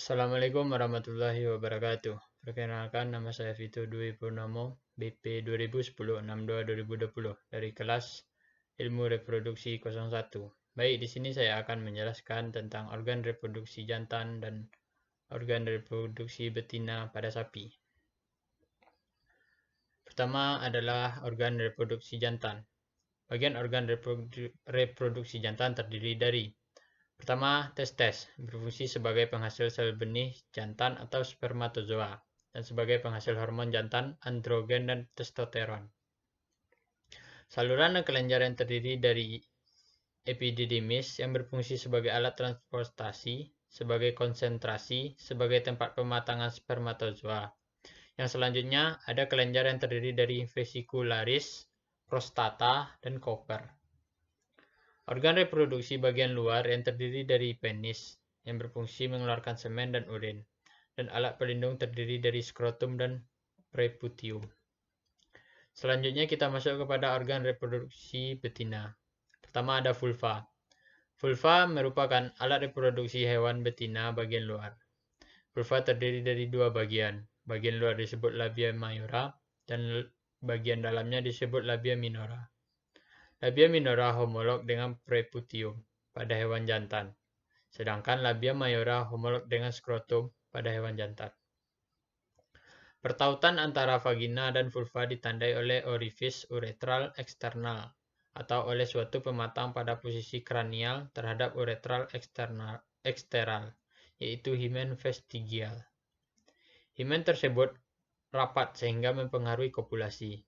Assalamualaikum warahmatullahi wabarakatuh. Perkenalkan, nama saya Vito Dwi Purnomo, BP 2010-62-2020 dari kelas Ilmu Reproduksi 01. Baik, di sini saya akan menjelaskan tentang organ reproduksi jantan dan organ reproduksi betina pada sapi. Pertama adalah organ reproduksi jantan. Bagian organ reproduksi jantan terdiri dari: pertama, testes, berfungsi sebagai penghasil sel benih jantan atau spermatozoa, dan sebagai penghasil hormon jantan, androgen dan testosteron. Saluran dan kelenjar yang terdiri dari epididymis yang berfungsi sebagai alat transportasi, sebagai konsentrasi, sebagai tempat pematangan spermatozoa. Yang selanjutnya ada kelenjar yang terdiri dari vesicularis, prostata, dan Cooper. Organ reproduksi bagian luar yang terdiri dari penis, yang berfungsi mengeluarkan semen dan urin, dan alat pelindung terdiri dari skrotum dan preputium. Selanjutnya kita masuk kepada organ reproduksi betina. Pertama ada vulva. Vulva merupakan alat reproduksi hewan betina bagian luar. Vulva terdiri dari dua bagian. Bagian luar disebut labia majora, dan bagian dalamnya disebut labia minora. Labia minora homolog dengan preputium pada hewan jantan, sedangkan labia majora homolog dengan skrotum pada hewan jantan. Pertautan antara vagina dan vulva ditandai oleh orifis uretral eksternal atau oleh suatu pematang pada posisi kranial terhadap uretral eksteral, yaitu himen vestigial. Himen tersebut rapat sehingga mempengaruhi kopulasi.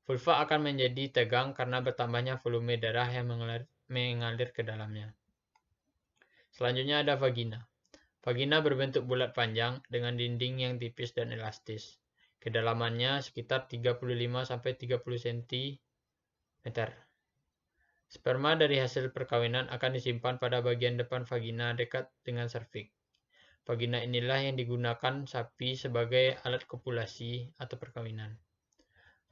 Vulva akan menjadi tegang karena bertambahnya volume darah yang mengalir ke dalamnya. Selanjutnya ada vagina. Vagina berbentuk bulat panjang dengan dinding yang tipis dan elastis. Kedalamannya sekitar 35-30 cm. Sperma dari hasil perkawinan akan disimpan pada bagian depan vagina dekat dengan serviks. Vagina inilah yang digunakan sapi sebagai alat kopulasi atau perkawinan.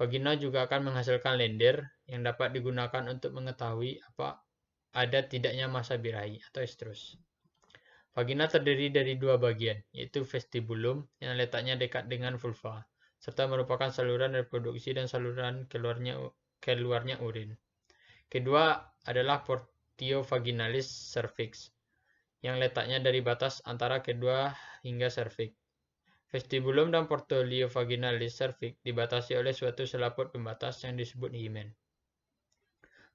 Vagina juga akan menghasilkan lendir yang dapat digunakan untuk mengetahui apa ada tidaknya massa birahi atau estrus. Vagina terdiri dari dua bagian, yaitu vestibulum yang letaknya dekat dengan vulva, serta merupakan saluran reproduksi dan saluran keluarnya urin. Kedua adalah portio vaginalis cervix, yang letaknya dari batas antara kedua hingga serviks. Vestibulum dan portfolio vaginalis cervix dibatasi oleh suatu selaput pembatas yang disebut himen.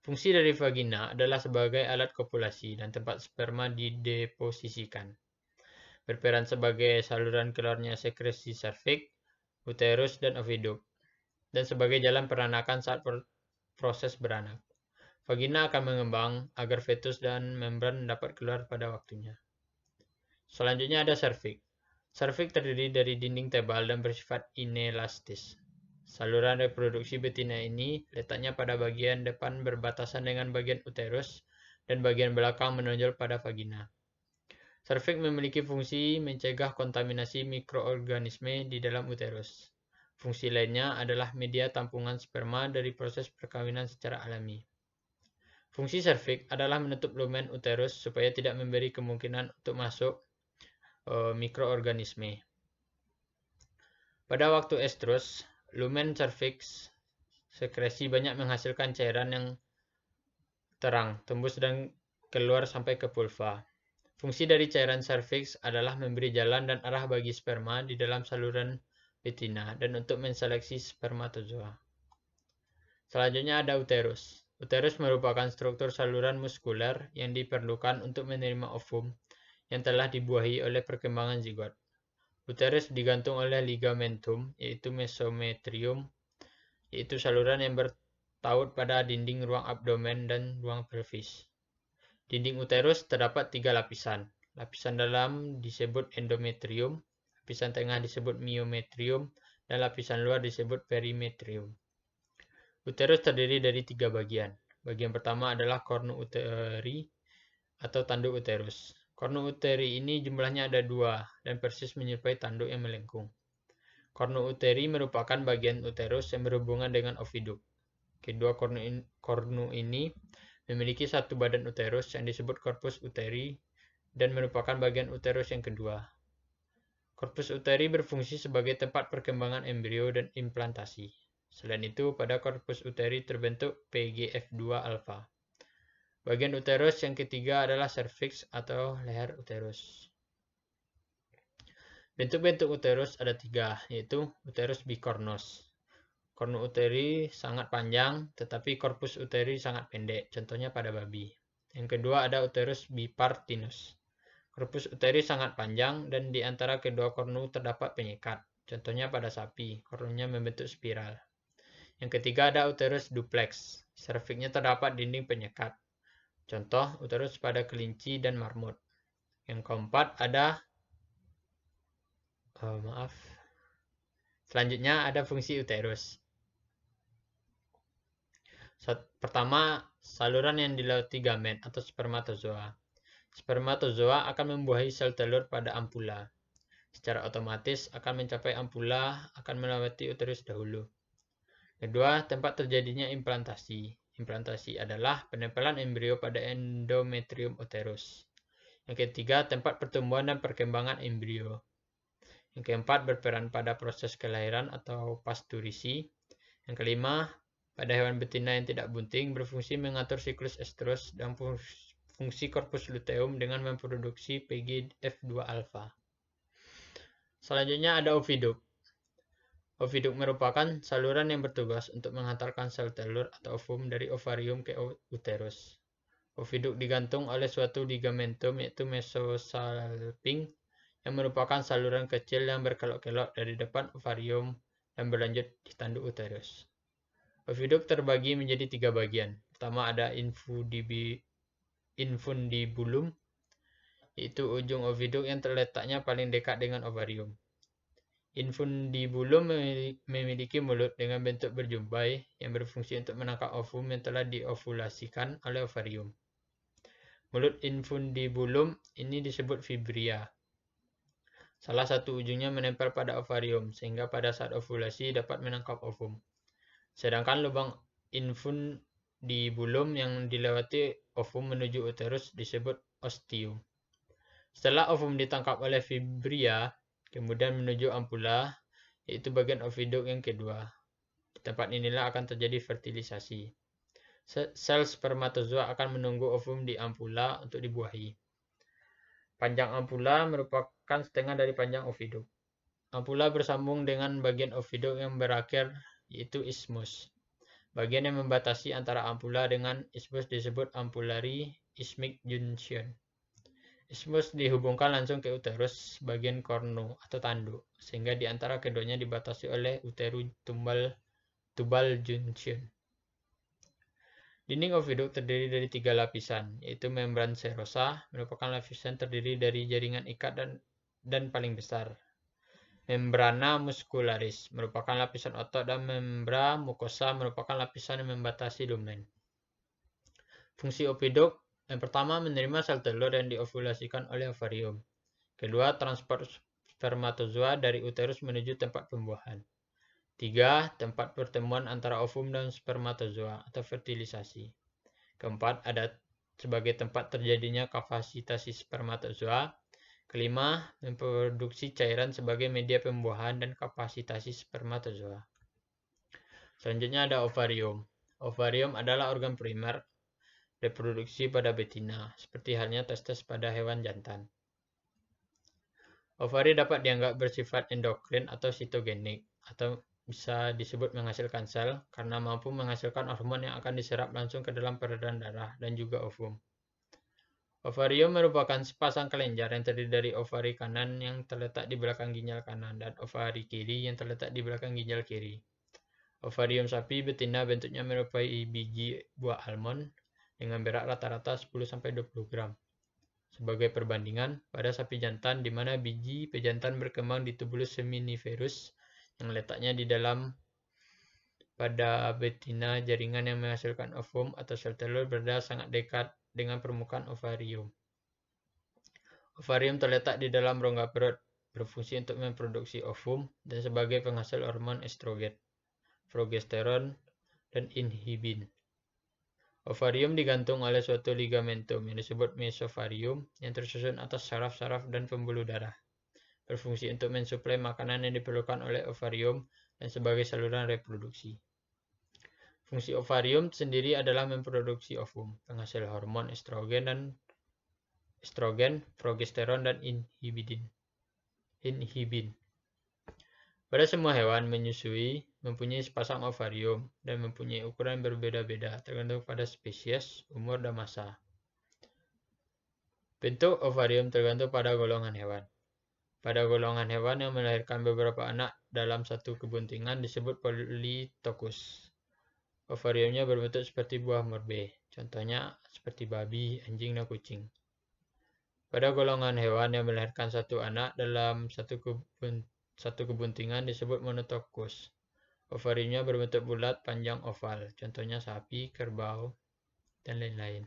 Fungsi dari vagina adalah sebagai alat kopulasi dan tempat sperma dideposisikan. Berperan sebagai saluran keluarnya sekresi serviks, uterus, dan oviduk, dan sebagai jalan peranakan saat proses beranak. Vagina akan mengembang agar fetus dan membran dapat keluar pada waktunya. Selanjutnya ada serviks. Serviks terdiri dari dinding tebal dan bersifat inelastis. Saluran reproduksi betina ini letaknya pada bagian depan berbatasan dengan bagian uterus dan bagian belakang menonjol pada vagina. Serviks memiliki fungsi mencegah kontaminasi mikroorganisme di dalam uterus. Fungsi lainnya adalah media tampungan sperma dari proses perkawinan secara alami. Fungsi serviks adalah menutup lumen uterus supaya tidak memberi kemungkinan untuk masuk mikroorganisme. Pada waktu estrus, lumen serviks sekresi banyak menghasilkan cairan yang terang, tembus dan keluar sampai ke vulva. Fungsi dari cairan serviks adalah memberi jalan dan arah bagi sperma di dalam saluran betina dan untuk menseleksi spermatozoa. Selanjutnya ada uterus. Uterus merupakan struktur saluran muskuler yang diperlukan untuk menerima ovum yang telah dibuahi oleh perkembangan zigot. Uterus digantung oleh ligamentum, yaitu mesometrium, yaitu saluran yang bertaut pada dinding ruang abdomen dan ruang pelvis. Dinding uterus terdapat 3 lapisan. Lapisan dalam disebut endometrium, lapisan tengah disebut myometrium, dan lapisan luar disebut perimetrium. Uterus terdiri dari 3 bagian. Bagian pertama adalah cornu uteri atau tanduk uterus. Cornu uteri ini jumlahnya ada 2 dan persis menyerupai tanduk yang melengkung. Cornu uteri merupakan bagian uterus yang berhubungan dengan oviduk. Kedua cornu ini memiliki satu badan uterus yang disebut corpus uteri dan merupakan bagian uterus yang kedua. Korpus uteri berfungsi sebagai tempat perkembangan embrio dan implantasi. Selain itu, pada korpus uteri terbentuk PGF2 alfa. Bagian uterus yang ketiga adalah serviks atau leher uterus. Bentuk-bentuk uterus ada 3, yaitu uterus bikornos. Kornu uteri sangat panjang, tetapi korpus uteri sangat pendek, contohnya pada babi. Yang kedua ada uterus bipartinus. Korpus uteri sangat panjang dan di antara kedua kornu terdapat penyekat, contohnya pada sapi, kornunya membentuk spiral. Yang ketiga ada uterus duplex. Serviknya terdapat dinding penyekat, contoh uterus pada kelinci dan marmut. Yang keempat ada selanjutnya ada fungsi uterus. Pertama, saluran yang dilewati gamet atau spermatozoa. Spermatozoa akan membuahi sel telur pada ampula. Secara otomatis akan mencapai ampula akan melewati uterus dahulu. Kedua, tempat terjadinya implantasi. Implantasi adalah penempelan embrio pada endometrium uterus. Yang ketiga, tempat pertumbuhan dan perkembangan embrio. Yang keempat, berperan pada proses kelahiran atau pasturisi. Yang kelima, pada hewan betina yang tidak bunting, berfungsi mengatur siklus estrus dan fungsi korpus luteum dengan memproduksi PGF2 alfa. Selanjutnya ada oviduk. Oviduk merupakan saluran yang bertugas untuk menghantarkan sel telur atau ovum dari ovarium ke uterus. Oviduk digantung oleh suatu ligamentum yaitu mesosalping yang merupakan saluran kecil yang berkelok-kelok dari depan ovarium dan berlanjut di tanduk uterus. Oviduk terbagi menjadi 3 bagian. Pertama ada infundibulum, yaitu ujung oviduk yang terletaknya paling dekat dengan ovarium. Infundibulum memiliki mulut dengan bentuk berjumpai yang berfungsi untuk menangkap ovum yang telah diovulasikan oleh ovarium. Mulut infundibulum ini disebut fibria. Salah satu ujungnya menempel pada ovarium, sehingga pada saat ovulasi dapat menangkap ovum. Sedangkan lubang infundibulum yang dilewati ovum menuju uterus disebut ostium. Setelah ovum ditangkap oleh fibria, kemudian menuju ampula, yaitu bagian oviduk yang kedua. Di tempat inilah akan terjadi fertilisasi. Sel spermatozoa akan menunggu ovum di ampula untuk dibuahi. Panjang ampula merupakan setengah dari panjang oviduk. Ampula bersambung dengan bagian oviduk yang berakhir, yaitu isthmus. Bagian yang membatasi antara ampula dengan isthmus disebut ampullary isthmic junction. Isthmus dihubungkan langsung ke uterus bagian kornu atau tanduk, sehingga di antara keduanya dibatasi oleh utero-tubal junction. Dinding oviduk terdiri dari 3 lapisan, yaitu membran serosa, merupakan lapisan terdiri dari jaringan ikat dan paling besar. Membrana muscularis merupakan lapisan otot dan membran mukosa merupakan lapisan yang membatasi lumen. Fungsi oviduk yang pertama menerima sel telur yang diovulasikan oleh ovarium. Kedua, transport spermatozoa dari uterus menuju tempat pembuahan. 3. Tempat pertemuan antara ovum dan spermatozoa atau fertilisasi. Keempat, ada sebagai tempat terjadinya kapasitasi spermatozoa. Kelima, memproduksi cairan sebagai media pembuahan dan kapasitasi spermatozoa. Selanjutnya ada ovarium. Ovarium adalah organ primer reproduksi pada betina, seperti halnya testes pada hewan jantan. Ovari dapat dianggap bersifat endokrin atau sitogenik, atau bisa disebut menghasilkan sel karena mampu menghasilkan hormon yang akan diserap langsung ke dalam peredaran darah dan juga ovum. Ovarium merupakan sepasang kelenjar yang terdiri dari ovari kanan yang terletak di belakang ginjal kanan dan ovari kiri yang terletak di belakang ginjal kiri. Ovarium sapi betina bentuknya menyerupai biji buah almond dengan berat rata-rata 10-20 gram. Sebagai perbandingan, pada sapi jantan di mana biji pejantan berkembang di tubulus seminiferus yang letaknya di dalam pada betina, jaringan yang menghasilkan ovum atau sel telur berada sangat dekat dengan permukaan ovarium. Ovarium terletak di dalam rongga perut, berfungsi untuk memproduksi ovum dan sebagai penghasil hormon estrogen, progesteron, dan inhibin. Ovarium digantung oleh suatu ligamentum yang disebut mesovarium yang tersusun atas saraf-saraf dan pembuluh darah. berfungsi untuk mensuplai makanan yang diperlukan oleh ovarium dan sebagai saluran reproduksi. Fungsi ovarium sendiri adalah memproduksi ovum, penghasil hormon estrogen, progesteron, dan inhibin. Pada semua hewan menyusui mempunyai sepasang ovarium dan mempunyai ukuran berbeda-beda tergantung pada spesies, umur, dan masa. Bentuk ovarium tergantung pada golongan hewan. Pada golongan hewan yang melahirkan beberapa anak dalam satu kebuntingan disebut politokus. Ovariumnya berbentuk seperti buah merbeh, contohnya seperti babi, anjing, dan kucing. Pada golongan hewan yang melahirkan satu anak dalam satu kebuntingan disebut monotokus. Ovariumnya berbentuk bulat, panjang, oval, contohnya sapi, kerbau, dan lain-lain.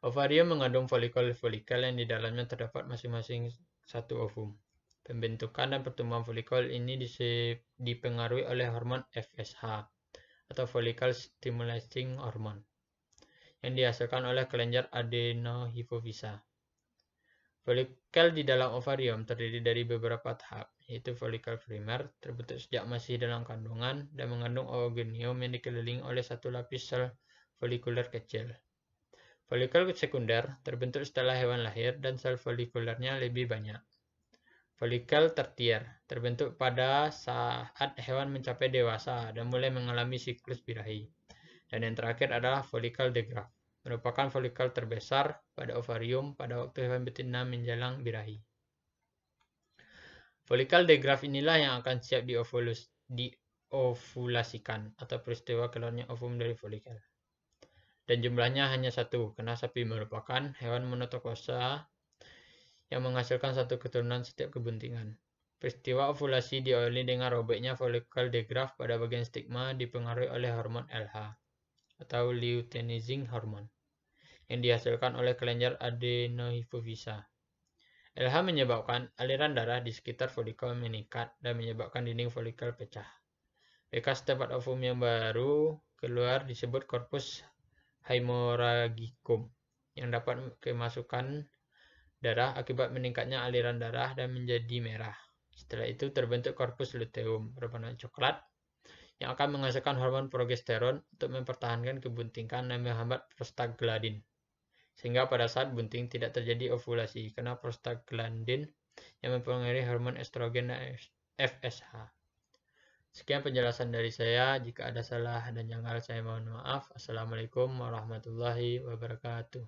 Ovarium mengandung folikel-folikel yang di dalamnya terdapat masing-masing satu ovum. Pembentukan dan pertumbuhan folikel ini dipengaruhi oleh hormon FSH atau follicle stimulating hormone yang dihasilkan oleh kelenjar adenohypophysa. Folikel di dalam ovarium terdiri dari beberapa tahap, yaitu folikel primer, terbentuk sejak masih dalam kandungan dan mengandung oogonium yang dikelilingi oleh satu lapis sel folikuler kecil. Folikel sekunder terbentuk setelah hewan lahir dan sel folikulernya lebih banyak. Folikel tertier terbentuk pada saat hewan mencapai dewasa dan mulai mengalami siklus birahi. Dan yang terakhir adalah folikel de Graaff, merupakan folikel terbesar pada ovarium pada waktu hewan betina menjelang birahi. Folikel de Graaff inilah yang akan siap diovulasikan atau peristiwa keluarnya ovum dari folikel. Dan jumlahnya hanya satu, karena sapi merupakan hewan monotokosa yang menghasilkan satu keturunan setiap kebuntingan. Peristiwa ovulasi diawali dengan robeknya folikel de Graaff pada bagian stigma dipengaruhi oleh hormon LH atau luteinizing hormone yang dihasilkan oleh kelenjar adenohypophysa. LH menyebabkan aliran darah di sekitar folikel meningkat dan menyebabkan dinding folikel pecah. Bekas tempat ovum yang baru keluar disebut corpus hemorrhagicum yang dapat kemasukan darah akibat meningkatnya aliran darah dan menjadi merah. Setelah itu terbentuk corpus luteum berwarna coklat yang akan menghasilkan hormon progesteron untuk mempertahankan kebuntingan dan menghambat prostaglandin. Sehingga pada saat bunting tidak terjadi ovulasi karena prostaglandin yang mempengaruhi hormon estrogen dan FSH. Sekian penjelasan dari saya. Jika ada salah dan janggal saya mohon maaf. Assalamualaikum warahmatullahi wabarakatuh.